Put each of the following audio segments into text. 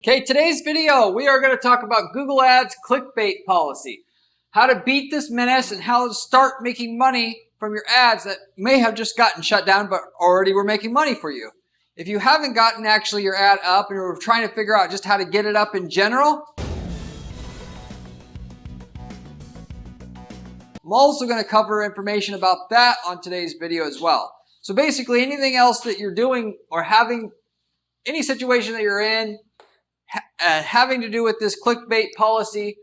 Okay, today's video, we are going to talk about Google Ads clickbait policy. How to beat this menace and how to start making money from your ads that may have just gotten shut down but already were making money for you. If you haven't gotten actually your ad up and you're trying to figure out just how to get it up in general, I'm also going to cover information about that on today's video as well. So basically anything else that you're doing or having, any situation that you're in, having to do with this clickbait policy,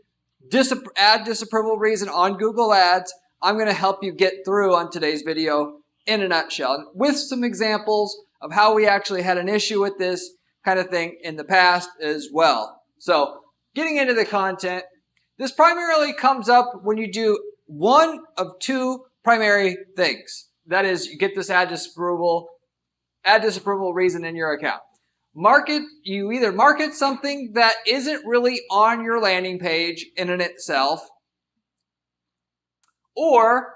ad disapproval reason on Google Ads, I'm going to help you get through on today's video in a nutshell with some examples of how we actually had an issue with this kind of thing in the past as well. So getting into the content, this primarily comes up when you do one of two primary things. That is, you get this ad disapproval reason in your account. You either market something that isn't really on your landing page in and itself, or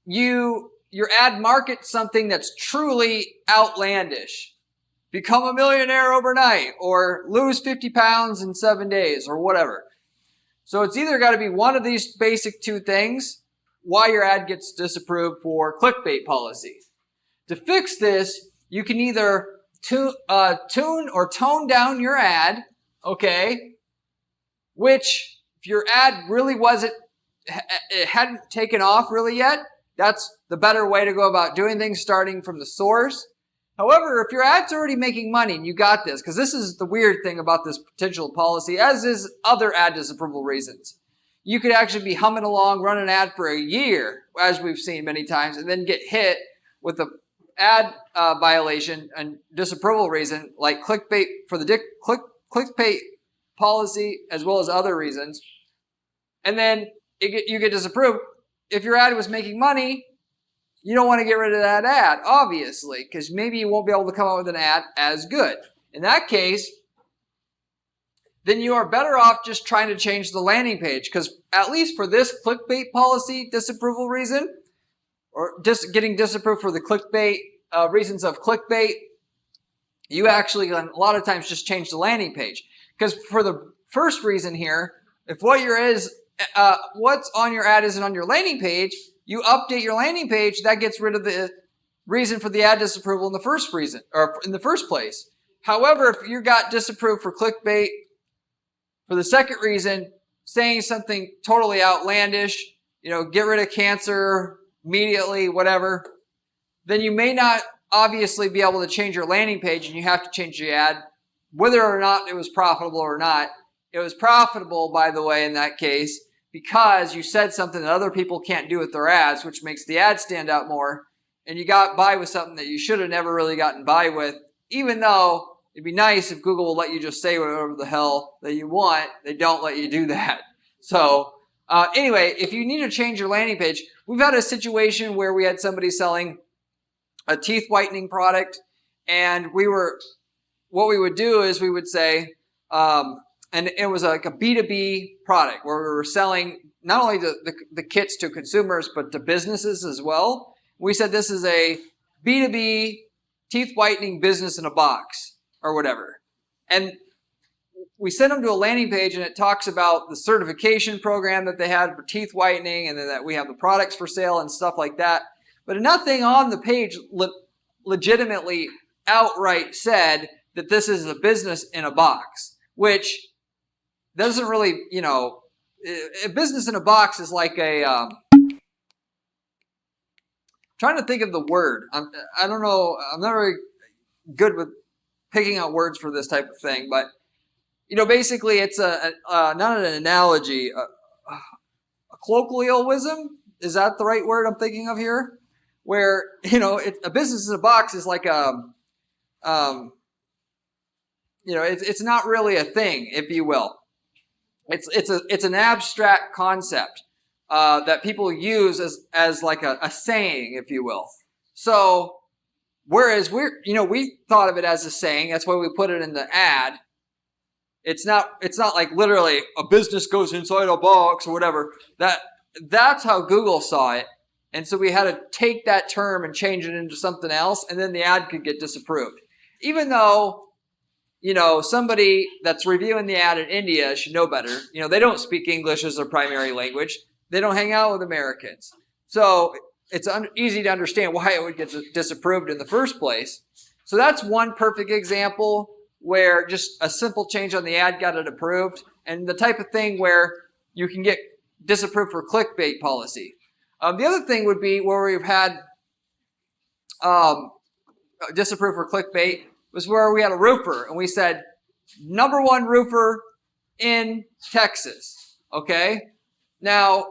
your ad markets something that's truly outlandish. Become a millionaire overnight, or lose 50 pounds in 7 days, or whatever. So it's either got to be one of these basic two things why your ad gets disapproved for clickbait policy. To fix this, you can either tune or tone down your ad, okay, which if your ad really it hadn't taken off really yet, that's the better way to go about doing things, starting from the source. However, if your ad's already making money and you got this, because this is the weird thing about this potential policy, as is other ad disapproval reasons. You could actually be humming along, run an ad for a year, as we've seen many times, and then get hit with a ad violation and disapproval reason like clickbait for the clickbait policy as well as other reasons, and then you get disapproved. If your ad was making money, you don't want to get rid of that ad, obviously, because maybe you won't be able to come up with an ad as good. In that case, then you are better off just trying to change the landing page, because at least for this clickbait policy disapproval reason, or getting disapproved for the clickbait reasons of clickbait, you actually a lot of times just change the landing page. Because for the first reason here, if what's on your ad isn't on your landing page, you update your landing page, that gets rid of the reason for the ad disapproval in the first place. However, if you got disapproved for clickbait for the second reason, saying something totally outlandish, get rid of cancer immediately, whatever, then you may not obviously be able to change your landing page, and you have to change the ad, whether or not it was profitable or not. It was profitable, by the way, in that case, because you said something that other people can't do with their ads, which makes the ad stand out more, and you got by with something that you should have never really gotten by with, even though it'd be nice if Google will let you just say whatever the hell that you want. They don't let you do that. So anyway, if you need to change your landing page, we've had a situation where we had somebody selling a teeth whitening product, and what we would do is we would say, and it was like a B2B product where we were selling not only the kits to consumers, but to businesses as well. We said this is a B2B teeth whitening business in a box or whatever. And we sent them to a landing page, and it talks about the certification program that they had for teeth whitening, and then that we have the products for sale and stuff like that. But nothing on the page legitimately outright said that this is a business in a box, which doesn't really, a business in a box is like trying to think of the word. I don't know. I'm not very good with picking out words for this type of thing, but basically it's not an analogy, a colloquialism. Is that the right word I'm thinking of here? Where a business in a box is like it's not really a thing, if you will. It's an abstract concept that people use as like a saying, if you will. So whereas we thought of it as a saying, that's why we put it in the ad. It's not like literally a business goes inside a box or whatever. That's how Google saw it. And so we had to take that term and change it into something else, and then the ad could get disapproved. Even though somebody that's reviewing the ad in India should know better. They don't speak English as their primary language. They don't hang out with Americans. So it's easy to understand why it would get disapproved in the first place. So that's one perfect example where just a simple change on the ad got it approved, and the type of thing where you can get disapproved for clickbait policy. The other thing would be where we've had disapproved for clickbait was where we had a roofer, and we said, #1 roofer in Texas. Okay? Now,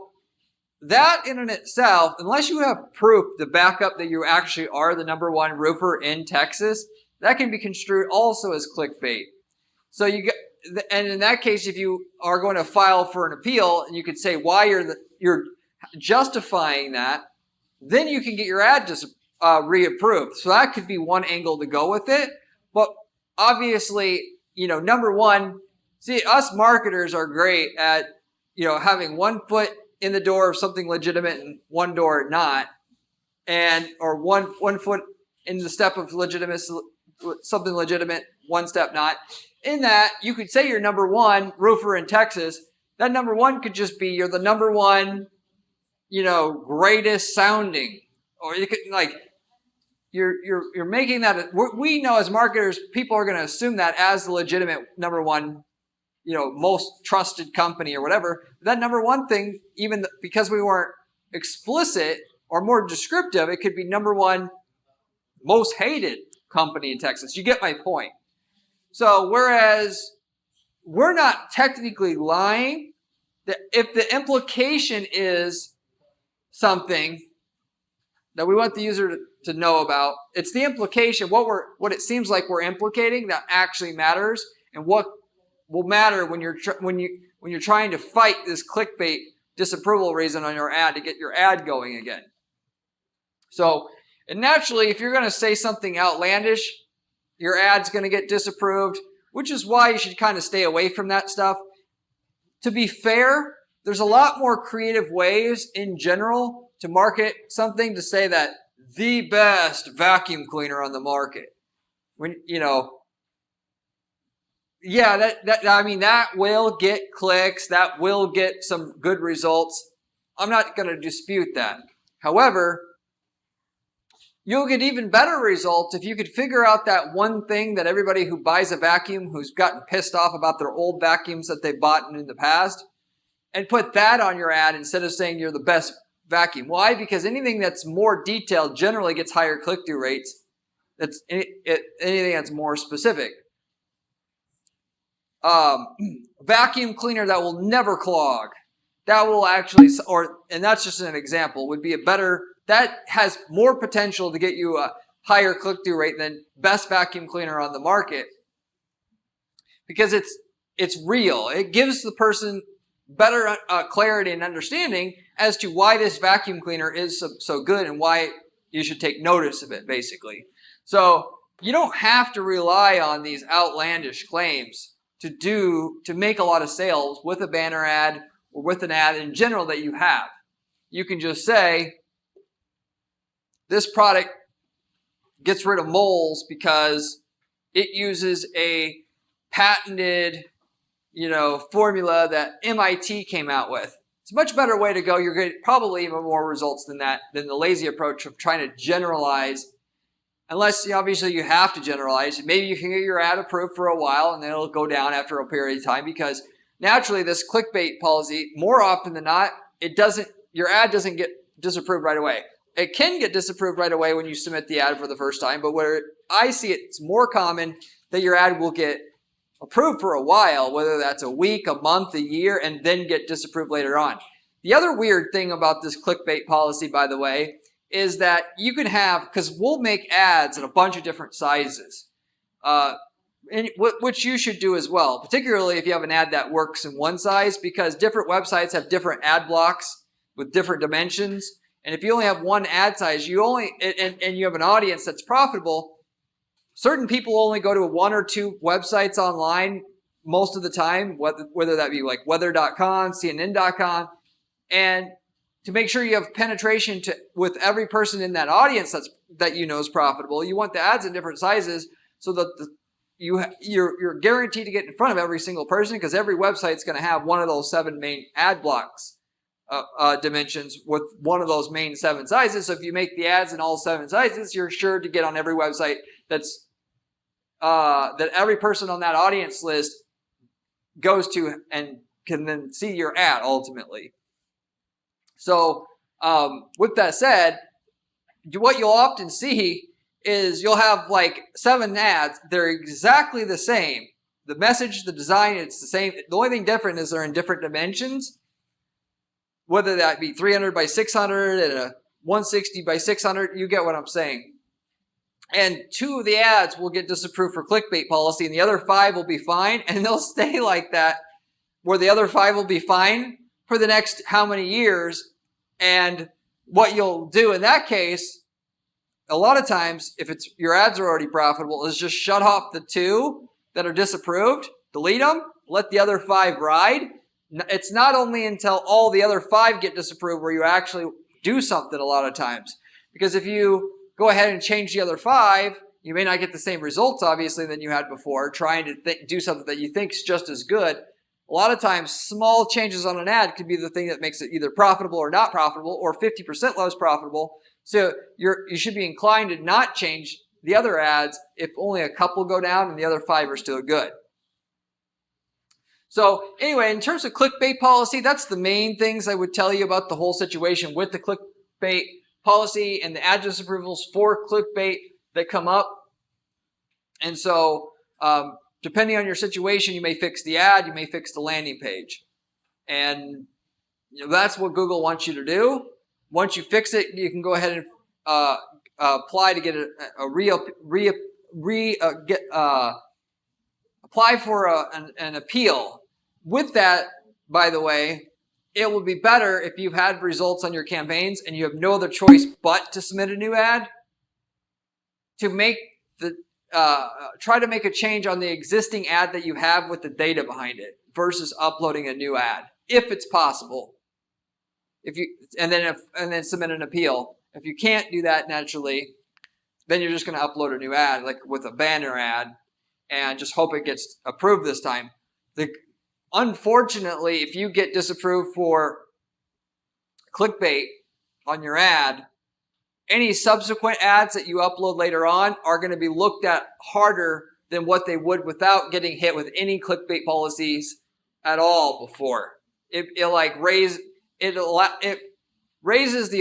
that in and itself, unless you have proof to back up that you actually are the #1 roofer in Texas, that can be construed also as clickbait. So and in that case, if you are going to file for an appeal, and you could say why you're justifying that, then you can get your ad reapproved. So that could be one angle to go with it. But obviously, #1, see, us marketers are great at, having one foot in the door of something legitimate and one door not, or one foot in the step of something legitimate, one step not. In that, you could say you're #1 roofer in Texas. That #1 could just be you're the #1, greatest sounding, or you could you're making that. We know as marketers, people are going to assume that as the legitimate #1, most trusted company or whatever. That #1 thing, even because we weren't explicit or more descriptive, it could be #1 most hated company in Texas. You get my point. So whereas we're not technically lying, if the implication is something that we want the user to know about, it's the implication, what it seems like we're implicating that actually matters, and what will matter when you're trying to fight this clickbait disapproval reason on your ad to get your ad going again. So, and naturally, if you're going to say something outlandish, your ad's going to get disapproved, which is why you should kind of stay away from that stuff. To be fair, there's a lot more creative ways in general to market something, to say that the best vacuum cleaner on the market. When, that will get clicks, that will get some good results. I'm not going to dispute that. However, you'll get even better results if you could figure out that one thing that everybody who buys a vacuum, who's gotten pissed off about their old vacuums that they've bought in the past, and put that on your ad instead of saying you're the best vacuum. Why? Because anything that's more detailed generally gets higher click-through rates. That's anything that's more specific. Vacuum cleaner that will never clog. That will actually, and that's just an example, would be that has more potential to get you a higher click-through rate than best vacuum cleaner on the market, because it's real. It gives the person better clarity and understanding as to why this vacuum cleaner is so good and why you should take notice of it, basically. So you don't have to rely on these outlandish claims to make a lot of sales with a banner ad or with an ad in general that you have. You can just say, this product gets rid of moles because it uses a patented, formula that MIT came out with. It's a much better way to go. You're getting probably even more results than the lazy approach of trying to generalize. Unless, obviously, you have to generalize. Maybe you can get your ad approved for a while, and then it'll go down after a period of time, because naturally, this clickbait policy, more often than not, your ad doesn't get disapproved right away. It can get disapproved right away when you submit the ad for the first time, but where I see it's more common that your ad will get approved for a while, whether that's a week, a month, a year, and then get disapproved later on. The other weird thing about this clickbait policy, by the way, is that you can have, because we'll make ads in a bunch of different sizes, which you should do as well, particularly if you have an ad that works in one size, because different websites have different ad blocks with different dimensions. And if you only have one ad size, and you have an audience that's profitable, certain people only go to one or two websites online most of the time, whether that be like weather.com, CNN.com, and to make sure you have penetration with every person in that audience that is profitable, you want the ads in different sizes so that you're guaranteed to get in front of every single person because every website's going to have one of those 7 main ad blocks dimensions with one of those main 7 sizes. So if you make the ads in all 7 sizes, you're sure to get on every website that's that every person on that audience list goes to and can then see your ad ultimately. So with that said, what you'll often see is you'll have like 7 ads. They're exactly the same. The message, the design, it's the same. The only thing different is they're in different dimensions. Whether that be 300 by 600 and a 160 by 600, you get what I'm saying. And 2 of the ads will get disapproved for clickbait policy, and the other 5 will be fine, and they'll stay like that, where the other 5 will be fine for the next how many years. And what you'll do in that case, a lot of times, if it's your ads are already profitable, is just shut off the 2 that are disapproved, delete them, let the other 5 ride. It's not only until all the other 5 get disapproved where you actually do something a lot of times. Because if you go ahead and change the other 5, you may not get the same results, obviously, than you had before, trying to do something that you think is just as good. A lot of times, small changes on an ad could be the thing that makes it either profitable or not profitable, or 50% less profitable. So you should be inclined to not change the other ads if only a couple go down and the other 5 are still good. So anyway, in terms of clickbait policy, that's the main things I would tell you about the whole situation with the clickbait policy and the ad disapprovals for clickbait that come up. And so depending on your situation, you may fix the ad, you may fix the landing page. And that's what Google wants you to do. Once you fix it, you can go ahead and apply to get apply for an appeal. With that, by the way, it will be better if you've had results on your campaigns and you have no other choice but to submit a new ad, to make the try to make a change on the existing ad that you have with the data behind it versus uploading a new ad, if it's possible. And then submit an appeal. If you can't do that naturally, then you're just going to upload a new ad, like with a banner ad, and just hope it gets approved this time. Unfortunately, if you get disapproved for clickbait on your ad, any subsequent ads that you upload later on are going to be looked at harder than what they would without getting hit with any clickbait policies at all before. It raises the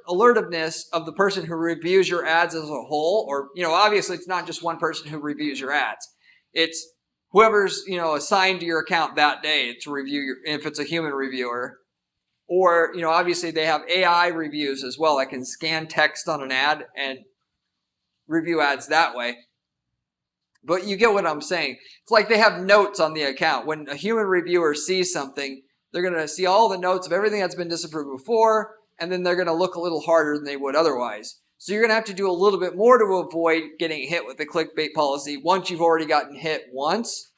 alertiveness of the person who reviews your ads as a whole. Or, obviously it's not just one person who reviews your ads. It's whoever's, assigned to your account that day to review if it's a human reviewer. Or, obviously they have AI reviews as well. I can scan text on an ad and review ads that way. But you get what I'm saying. It's like they have notes on the account. When a human reviewer sees something, they're going to see all the notes of everything that's been disapproved before, and then they're going to look a little harder than they would otherwise. So you're going to have to do a little bit more to avoid getting hit with the clickbait policy once you've already gotten hit once.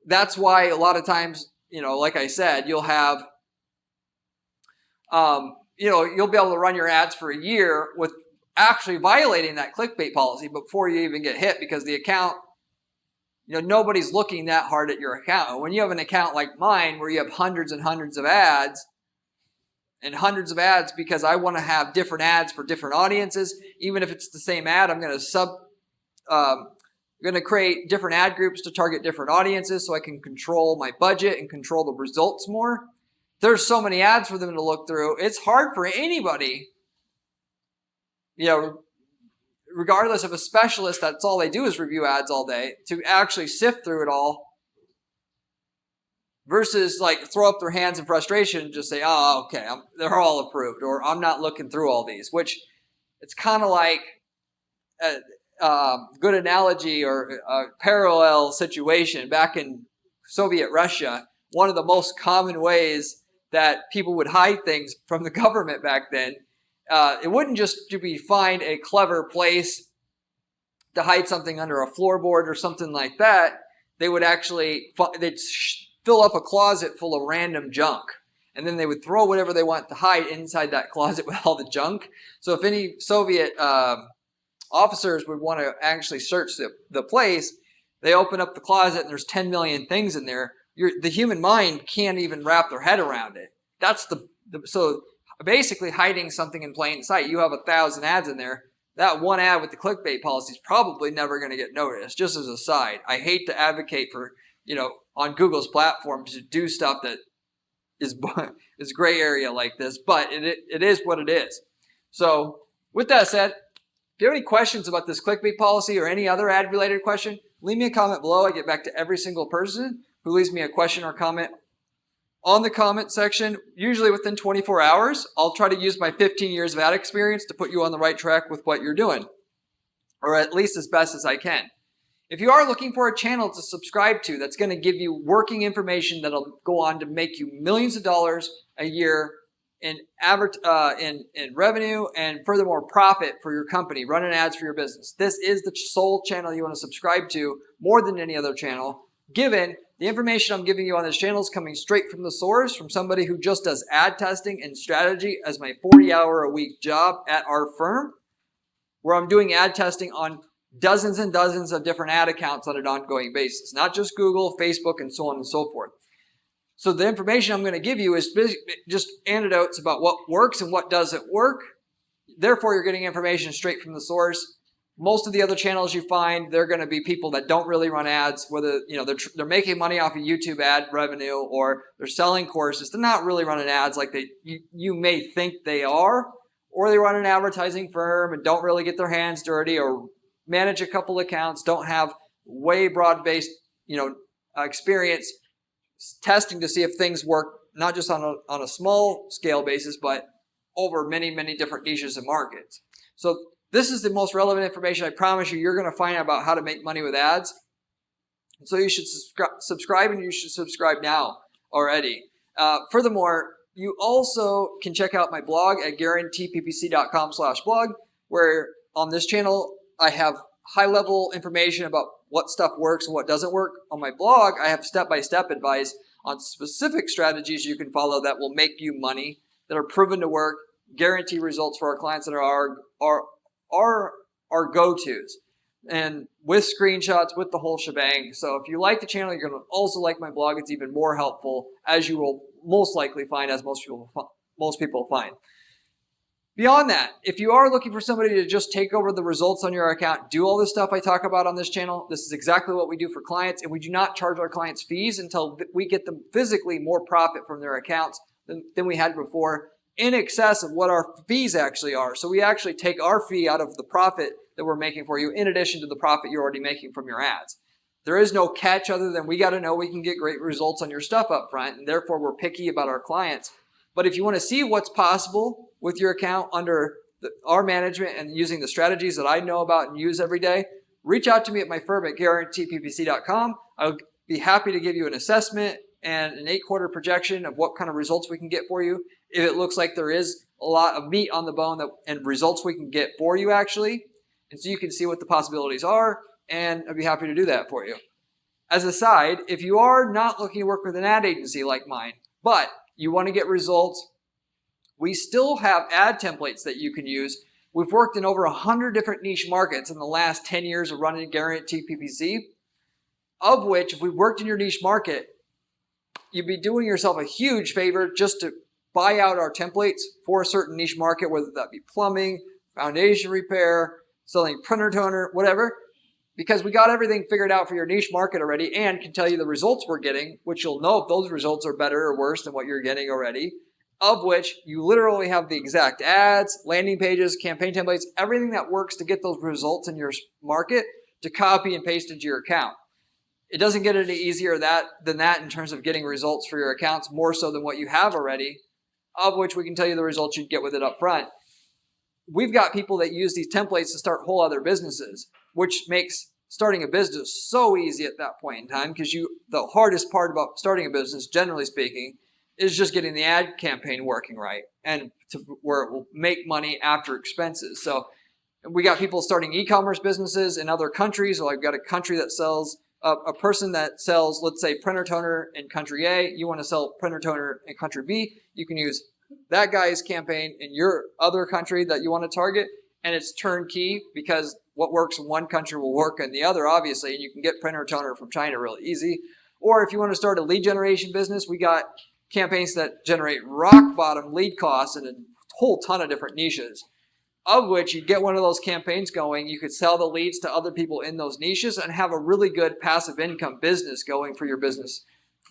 That's why a lot of times, like I said, you'll have, you'll be able to run your ads for a year with actually violating that clickbait policy before you even get hit, because the account, nobody's looking that hard at your account. When you have an account like mine where you have hundreds and hundreds of ads, because I want to have different ads for different audiences, even if it's the same ad, I'm going to create different ad groups to target different audiences so I can control my budget and control the results more. There's so many ads for them to look through. It's hard for anybody, regardless of a specialist, that's all they do is review ads all day, to actually sift through it all versus like throw up their hands in frustration and just say, oh, okay, they're all approved, or I'm not looking through all these, which it's kind of like a good analogy or a parallel situation. Back in Soviet Russia, one of the most common ways that people would hide things from the government back then, it wouldn't just be find a clever place to hide something under a floorboard or something like that. They would actually, they'd fill up a closet full of random junk. And then they would throw whatever they want to hide inside that closet with all the junk. So if any Soviet officers would want to actually search the place. They open up the closet and there's 10 million things in there. The human mind can't even wrap their head around it. That's so basically hiding something in plain sight. You have 1,000 ads in there. That one ad with the clickbait policy is probably never going to get noticed. Just as a side, I hate to advocate for, on Google's platform to do stuff that is gray area like this, but it is what it is. So with that said, if you have any questions about this clickbait policy or any other ad related question, leave me a comment below. I get back to every single person who leaves me a question or comment on the comment section, usually within 24 hours. I'll try to use my 15 years of ad experience to put you on the right track with what you're doing, or at least as best as I can. If you are looking for a channel to subscribe to that's going to give you working information that'll go on to make you millions of dollars a year in revenue and furthermore profit for your company, running ads for your business, this is the sole channel you want to subscribe to more than any other channel, given the information I'm giving you on this channel is coming straight from the source, from somebody who just does ad testing and strategy as my 40-hour-a-week job at our firm, where I'm doing ad testing on dozens and dozens of different ad accounts on an ongoing basis, not just Google, Facebook, and so on and so forth. So the information I'm going to give you is just anecdotes about what works and what doesn't work. Therefore, you're getting information straight from the source. Most of the other channels you find, they're going to be people that don't really run ads, whether they're making money off of YouTube ad revenue or they're selling courses. They're not really running ads like you may think they are, or they run an advertising firm and don't really get their hands dirty or manage a couple accounts, don't have way broad-based experience testing to see if things work, not just on a small scale basis, but over many, many different niches and markets. So this is the most relevant information I promise you're going to find out about how to make money with ads. So you should subscribe, and you should subscribe now already. Furthermore, you also can check out my blog at guaranteeppc.com/blog, where on this channel I have high-level information about what stuff works and what doesn't work. On my blog, I have step-by-step advice on specific strategies you can follow that will make you money, that are proven to work, guarantee results for our clients, that are our go-tos, and with screenshots, with the whole shebang. So if you like the channel, you're going to also like my blog. It's even more helpful, as you will most likely find, as most people find. Beyond that, if you are looking for somebody to just take over the results on your account, do all this stuff I talk about on this channel, this is exactly what we do for clients, and we do not charge our clients fees until we get them physically more profit from their accounts than we had before, in excess of what our fees actually are. So we actually take our fee out of the profit that we're making for you, in addition to the profit you're already making from your ads. There is no catch other than we got to know we can get great results on your stuff up front, and therefore we're picky about our clients. But if you want to see what's possible with your account under our management and using the strategies that I know about and use every day, reach out to me at my firm at guaranteeppc.com. I'll be happy to give you an assessment and an 8-quarter projection of what kind of results we can get for you. If it looks like there is a lot of meat on the bone and results we can get for you actually, and so you can see what the possibilities are, and I'd be happy to do that for you. As a side, if you are not looking to work with an ad agency like mine, but you want to get results, we still have ad templates that you can use. We've worked in over 100 different niche markets in the last 10 years of running Guarantee PPC, of which if we worked in your niche market, you'd be doing yourself a huge favor just to buy out our templates for a certain niche market, whether that be plumbing, foundation repair, selling printer toner, whatever, because we got everything figured out for your niche market already and can tell you the results we're getting, which you'll know if those results are better or worse than what you're getting already, of which you literally have the exact ads, landing pages, campaign templates, everything that works to get those results in your market to copy and paste into your account. It doesn't get any easier than that in terms of getting results for your accounts, more so than what you have already, of which we can tell you the results you'd get with it up front. We've got people that use these templates to start whole other businesses, which makes starting a business so easy at that point in time, because the hardest part about starting a business, generally speaking, is just getting the ad campaign working right and to where it will make money after expenses. So we got people starting e-commerce businesses in other countries. Or I've got a country that sells a person that sells, let's say, printer toner in country A. You want to sell printer toner in country B. You can use that guy's campaign in your other country that you want to target, and it's turnkey because what works in one country will work in the other, obviously, and you can get printer toner from China really easy. Or if you want to start a lead generation business, we got campaigns that generate rock bottom lead costs in a whole ton of different niches, of which you get one of those campaigns going, you could sell the leads to other people in those niches and have a really good passive income business going for your business,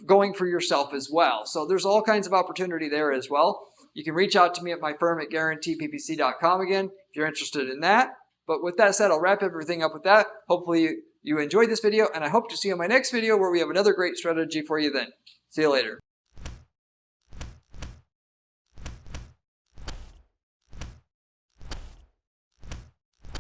going for yourself as well. So there's all kinds of opportunity there as well. You can reach out to me at my firm at guaranteeppc.com again if you're interested in that. But with that said, I'll wrap everything up with that. Hopefully you enjoyed this video, and I hope to see you in my next video where we have another great strategy for you then. See you later.